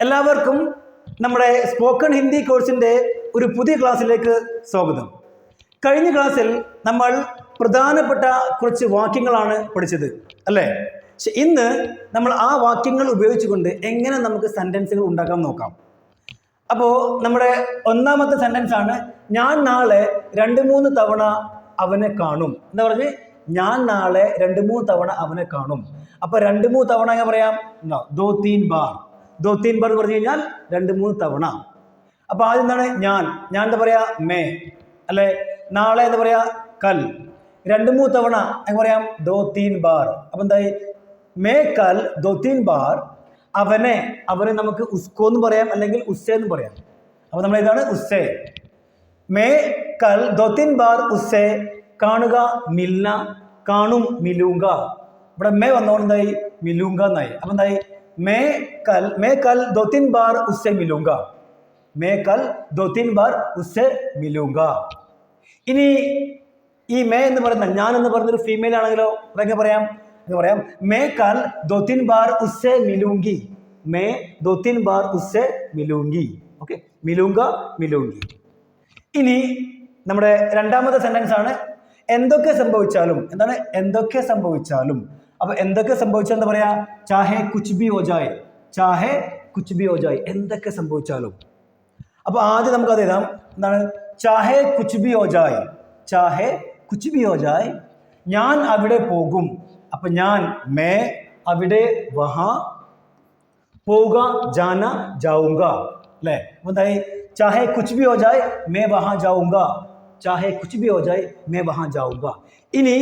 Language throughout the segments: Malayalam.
എല്ലാവർക്കും നമ്മുടെ സ്പോക്കൺ ഹിന്ദി കോഴ്സിൻ്റെ ഒരു പുതിയ ക്ലാസ്സിലേക്ക് സ്വാഗതം. കഴിഞ്ഞ ക്ലാസ്സിൽ നമ്മൾ പ്രധാനപ്പെട്ട കുറച്ച് വാക്യങ്ങളാണ് പഠിച്ചത് അല്ലേ? പക്ഷെ ഇന്ന് നമ്മൾ ആ വാക്യങ്ങൾ ഉപയോഗിച്ചുകൊണ്ട് എങ്ങനെ നമുക്ക് സെൻറ്റൻസുകൾ ഉണ്ടാക്കാൻ നോക്കാം. അപ്പോൾ നമ്മുടെ ഒന്നാമത്തെ സെൻറ്റൻസ് ആണ്, ഞാൻ നാളെ 2-3 തവണ അവനെ കാണും. എന്താ പറഞ്ഞ്? ഞാൻ നാളെ 2-3 തവണ അവനെ കാണും. അപ്പോൾ 2-3 തവണ എങ്ങനെ പറയാം? ദോ തീൻ ബാർ. ദോ തീൻ ബാർ എന്ന് പറഞ്ഞു കഴിഞ്ഞാൽ 2-3 തവണ. അപ്പോൾ ആദ്യം എന്താണ്? ഞാൻ എന്താ പറയാ? മേ അല്ലെ? നാളെ എന്ന് പറയാ കൽ. 2-3 തവണ എങ്ങനെ പറയാം? ദോ തീൻ ബാർ. അപ്പൊ എന്തായി? മേ കൽ ദോ തീൻ ബാർ. അവനെ നമുക്ക് ഉസ്കോ എന്ന് പറയാം, അല്ലെങ്കിൽ ഉസ്സേ എന്ന് പറയാം. അപ്പൊ നമ്മൾ ഇതാണ് ഉസ്സേ. മേ കൽ ദോ തീൻ ബാർ ഉസ്സേ. കാണുക മിൽന, കാണും മിലൂങ്ക. ഇവിടെ മേ വന്നോണ്ട് എന്തായി? മിലൂങ്ക എന്നായി. അപ്പൊ എന്തായി? മേ കൽ ദോ തീൻ ബാർ ഉസ്സേ മിലൂങ്ക. മേ കൽ ദോ തീൻ ബാർ ഉസ്സേ മിലൂങ്ക. ഇനി ഈ മേ എന്ന് പറയുന്ന, ഞാൻ എന്ന് പറയുന്നൊരു ഫീമെയിൽ ആണെങ്കിലോ അതെങ്ങനെ പറയാം? പറയാം മേ കൽ ദോ തീൻ ബാർ ഉസ്സേ മിലൂങ്കി. മേ ദോ തീൻ ബാർ ഉസ്സേ മിലൂങ്കി. ഓക്കെ, മിലൂങ്ക, മിലൂങ്കി. ഇനി നമ്മുടെ രണ്ടാമത്തെ സെന്റൻസ് ആണ്, എന്തൊക്കെ സംഭവിച്ചാലും. എന്താണ്? എന്തൊക്കെ സംഭവിച്ചാലും. അപ്പൊ എന്തൊക്കെ സംഭവിച്ചാൽ എന്താ പറയാ? ചാഹെ കുച്ച് ബി ഹോ ജായ്. ചാഹെ കുച്ച് ബി ഹോ ജായ്. എന്തൊക്കെ സംഭവിച്ചാലും. അപ്പൊ ആദ്യം നമുക്ക് അത് എഴുതാം. എന്താണ്? ചാഹെ കുച്ച് ബി ഹോ ജായ്. ചാഹെ കുച്ച് ബി ഹോ ജായ്. ഞാൻ അവിടെ പോകും. അപ്പൊ ഞാൻ മേ അവിടെ വഹാ, പോവുക ജാന ജാऊंगा അല്ലേ? എന്തായി? ചാഹെ കുച്ച് ബി ഹോ ജായ് മേ വഹാ ജാऊंगा. ചാഹെ കുച്ച് ബി ഹോ ജായ് മേ വഹാ ജാऊंगा. ഇനി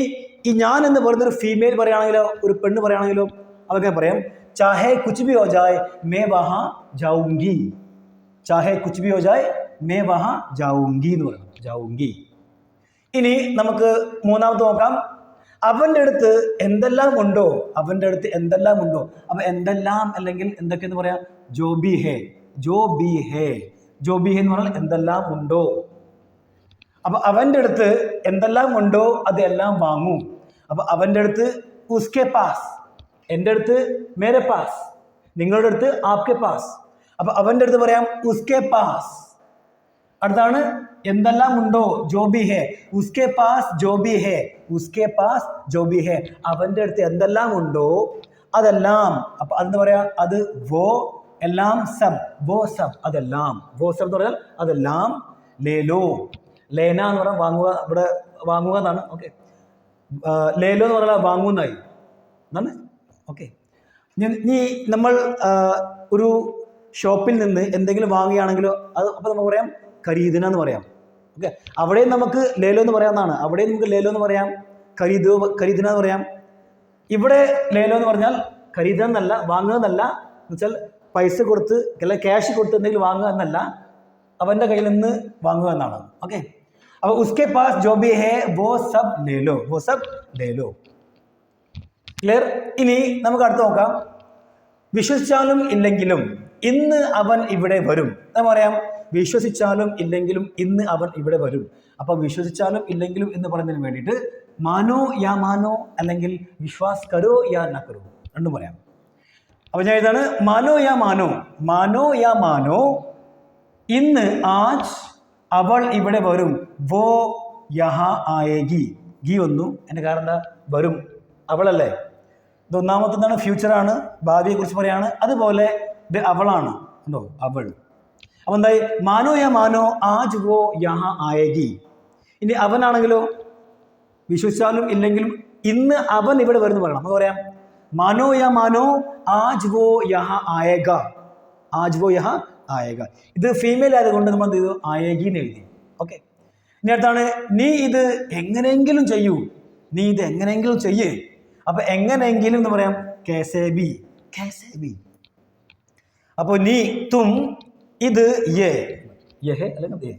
ഈ ഞാൻ എന്ന് പറയുന്നൊരു ഫീമെയിൽ പറയുകയാണെങ്കിലോ, ഒരു പെണ്ണ് പറയുകയാണെങ്കിലോ അതൊക്കെ പറയാം ചാഹെ കുച്ച് ബി ഹോ ജായ് മേ വഹാ ജാऊंगी. ചാഹെ കുച്ച് ബി ഹോ ജായ് മേ വഹാ ജാऊंगी എന്ന് പറയാം. ജാऊंगी. ഇനി നമുക്ക് മൂന്നാമത്തെ നോക്കാം. അവൻ്റെ അടുത്ത് എന്തെല്ലാം ഉണ്ടോ. അവൻ്റെ അടുത്ത് എന്തെല്ലാം ഉണ്ടോ. അപ്പൊ എന്തെല്ലാം അല്ലെങ്കിൽ എന്തൊക്കെയെന്ന് പറയാം? ജോ ബി ഹേ. ജോ ബി ഹേ. ജോ ബി ഹേ എന്ന് പറഞ്ഞാൽ എന്തെല്ലാം ഉണ്ടോ. അപ്പൊ അവൻ്റെ അടുത്ത് എന്തെല്ലാം ഉണ്ടോ അതെല്ലാം വാങ്ങും. അപ്പൊ അവൻ്റെ അടുത്ത് ഉസ്കെ പാസ്. എൻ്റെ അടുത്ത് മേരെ പാസ്. നിങ്ങളുടെ അടുത്ത് ആപ്കെ പാസ്. അപ്പൊ അവൻ്റെ അടുത്ത് പറയാം ഉസ്കെ പാസ്. അടുത്താണ് എന്തെല്ലാം ഉണ്ടോ. ജോ ബി ഹേ. ഉസ്കെ പാസ് ജോ ബി ഹേ. ഉസ്കെ പാസ് ജോ ബി ഹേ. അവൻ്റെ അടുത്ത് എന്തെല്ലാം ഉണ്ടോ അതെല്ലാം. അപ്പൊ അതെന്താ പറയാ? അത് വോ എല്ലാം സബ്. വോ സബ് അതെല്ലാം. വോ സബ് എന്ന് പറഞ്ഞാൽ അതെല്ലാം. ലേലോ. ലേന എന്ന് പറഞ്ഞാൽ വാങ്ങുക. ഇവിടെ വാങ്ങുക എന്നാണ്. ഓക്കെ, ലേലോ എന്ന് പറഞ്ഞാൽ വാങ്ങുന്നതായി എന്നാണ്. ഓക്കെ, ഇനി നമ്മൾ ഒരു ഷോപ്പിൽ നിന്ന് എന്തെങ്കിലും വാങ്ങുകയാണെങ്കിലോ അത് അപ്പോൾ നമുക്ക് പറയാം ഖരീദന എന്ന് പറയാം. ഓക്കെ, അവിടെയും നമുക്ക് ലേലോ എന്ന് പറയാവുന്നതാണ്. അവിടെയും നമുക്ക് ലേലോ എന്ന് പറയാം, ഖരീദന എന്ന് പറയാം. ഇവിടെ ലേലോ എന്ന് പറഞ്ഞാൽ ഖരീദന എന്നല്ല, വാങ്ങുക എന്നല്ല. എന്ന് വെച്ചാൽ പൈസ കൊടുത്ത് അല്ലെങ്കിൽ ക്യാഷ് കൊടുത്ത് എന്തെങ്കിലും വാങ്ങുക എന്നല്ല, അവൻ്റെ കയ്യിൽ നിന്ന് വാങ്ങുക എന്നാണ്. ഓക്കെ, അപ്പോൾ ഉസ്കെ പാസ് ജോ ബി ഹേ വോ സബ് ലേലോ. വോ സബ് ലേലോ. ക്ലിയർ? ഇനി നമുക്ക് അടുത്ത് നോക്കാം. വിശ്വസിച്ചാലും ഇല്ലെങ്കിലും ഇന്ന് അവൻ ഇവിടെ വരും. എന്താ പറയാം? വിശ്വസിച്ചാലും ഇല്ലെങ്കിലും ഇന്ന് അവൻ ഇവിടെ വരും. അപ്പൊ വിശ്വസിച്ചാലും ഇല്ലെങ്കിലും എന്ന് പറയുന്നതിന് വേണ്ടിയിട്ട് മാനോ യാ മാനോ അല്ലെങ്കിൽ വിശ്വാസ് കരോ യാ ന കരോ രണ്ടും പറയാം. അപ്പൊ ഞാൻ ഇതാണ് മാനോ യാ മാനോ. മാനോ യാ മാനോ. ഇന്ന് ആജ് അവൾ ഇവിടെ വരും. വോ യഹാ ആയേഗി. ഗി വന്നു. എൻ്റെ കാരണം എന്താ? വരും, അവളല്ലേ. ഇത് ഒന്നാമത്തെ എന്താണ്? ഫ്യൂച്ചറാണ്, ഭാവിയെ കുറിച്ച് പറയാണ്. അതുപോലെ ഇത് അവളാണ്. ഉണ്ടോ? അവൾ. അപ്പൊ എന്തായി? മാനോ യാ മാനോ ആജ് വോ യഹാ ആയേഗി. ഇനി അവനാണെങ്കിലോ വിശ്വസിച്ചാലും ഇല്ലെങ്കിലും ഇന്ന് അവൻ ഇവിടെ വരുന്നു പറയണം. നമുക്ക് പറയാം മാനോ യാ മാനോ ആജ് വോ യഹാ ആയേഗ. ആജ് വോ യഹാ ആയേഗ. ഇത് ഫീമെയിൽ ആയതുകൊണ്ട് നമ്മൾ എന്ത് ചെയ്തു? ആയേഗി എന്ന് എഴുതി. ഓക്കെ, ഇനി അടുത്താണ് നീ ഇത് എങ്ങനെയെങ്കിലും ചെയ്യൂ. നീ ഇത് എങ്ങനെയെങ്കിലും ചെയ്യേ. അപ്പൊ എങ്ങനെയെങ്കിലും എന്ന് പറയാം കേസേ ബി. കേസേ ബി. അപ്പൊ നീ തും ഇത് യേ യഹേ അല്ലെങ്കിൽ യേ.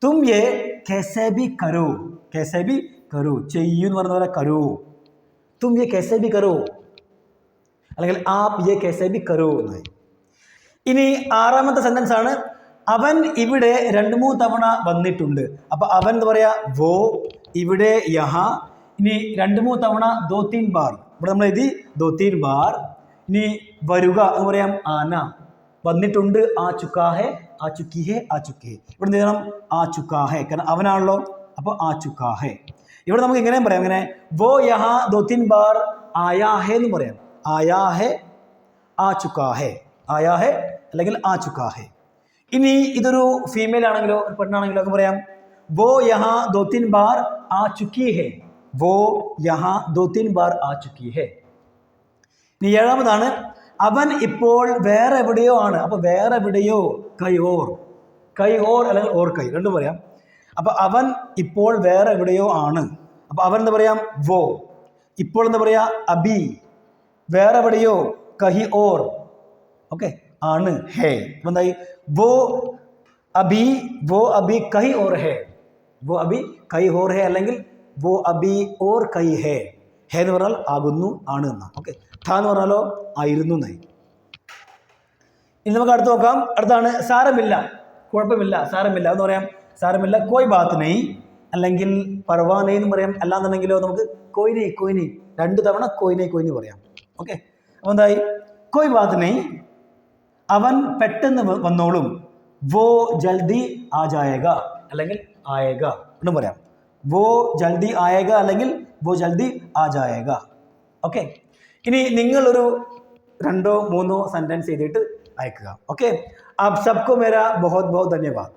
തും യേ കേസേ ബി കരോ. കേസേ ബി കരോ. ചെയ്യൂ എന്ന് പറഞ്ഞ പോലെ കരോ. തും യേ കേസേ ബി കരോ അല്ലെങ്കിൽ ആപ് യേ കേസേ ബി കരോ എന്നായി. ഇനി ആറാമത്തെ സെന്റൻസ് ആണ്, അവൻ ഇവിടെ 2-3 തവണ വന്നിട്ടുണ്ട്. അപ്പൊ അവൻ എന്താ പറയാ? വോ. ഇവിടെ യഹാ. ഇനി 2-3 തവണ ദോ തീൻ ബാർ. ഇവിടെ നമ്മൾ എഴുതി ദോ തീൻ ബാർ. ഇനി വരുക എന്ന് പറയാം ആന. വന്നിട്ടുണ്ട്, ആ ചുക്കാഹെ, ആ ചുക്കിഹെ, ആ ചുക്കിഹെ. ഇവിടെ എന്ത് ചെയ്യണം? ആ ചുക്കാഹെ, കാരണം അവനാണല്ലോ, അപ്പോൾ ആ ചുക്കാഹെ. ഇവിടെ നമുക്ക് ഇങ്ങനെയും പറയാം, ഇങ്ങനെ വോ യഹാ ദോ തിൻ ബാർ ആയാ ഹെ എന്ന് പറയാം. ആയാ ഹെ, ആ ചുക്കാഹെ, ആയാ ഹെ അല്ലെങ്കിൽ ആ ചുക്കാഹെ. ഇനി ഇതൊരു ഫീമെയിൽ ആണെങ്കിലോ ഒരു പെണ്ണാണെങ്കിലോ ഒക്കെ പറയാം വോ യഹാ ദോ തിൻ ബാർ ആ ചുക്കി ഹെ, വോ യഹാ ദോ തിൻ ബാർ ആ ചുക്കി ഹെ. ഇനി ഏഴാമതാണ് അവൻ ഇപ്പോൾ വേറെ എവിടെയോ ആണ്. അപ്പൊ വേറെ എവിടെയോ, കൈ ഓർ, കൈ ഓർ അല്ലെങ്കിൽ ഓർ കൈ രണ്ടും പറയാം. അപ്പൊ അവൻ ഇപ്പോൾ വേറെ എവിടെയോ ആണ്. അപ്പൊ അവൻ എന്താ പറയാം? വോ. ഇപ്പോൾ എന്താ പറയാ? അബി. വേറെ എവിടെയോ, കഹി ഓർ. ഓക്കെ, ആണ്, ഹേ. അപ്പൊ എന്തായി? വോ അബി, വോ അബി കഹി ഓർ ഹേ, വോ അബി കൈ ഓർ ഹേ അല്ലെങ്കിൽ വോ അബി ഓർ കൈ ഹേ. ഹേ എന്ന് പറഞ്ഞാൽ ആകുന്നു, ആണ് എന്നാ. ഓക്കെ, ഠ എന്ന് പറഞ്ഞാലോ ആയിരുന്നു എന്നായി. ഇനി നമുക്ക് അടുത്ത് നോക്കാം. അടുത്താണ് സാരമില്ല, കുഴപ്പമില്ല, സാരമില്ല എന്ന് പറയാം. സാരമില്ല, കോയ് ബാത്ത് നെയ് അല്ലെങ്കിൽ പർവാനൈ എന്ന് പറയാം. അല്ലാന്നുണ്ടെങ്കിലോ നമുക്ക് കോയിനെ, കോയിനെ, 2 തവണ കോയിനെ, കോയിനെ പറയാം. ഓക്കെ, അപ്പൊ എന്തായി? കോയ് ബാത്ത് നെയ്, അവൻ പെട്ടെന്ന് വന്നോളും. വോ ജൽദി ആ ജായേഗ അല്ലെങ്കിൽ ആയേഗ എന്നും പറയാം. വോ ജൽദി ആയേഗ അല്ലെങ്കിൽ വോ ജൽദി ആ ജായേഗ. ഓക്കെ, ഇനി നിങ്ങളൊരു 2 3 സെന്റൻസ് എഴുതിയിട്ട് അയക്കുക. ഓക്കെ, ആപ് സബ്കോ മേരാ ബഹുത് ബഹുത് ധന്യവാദ്.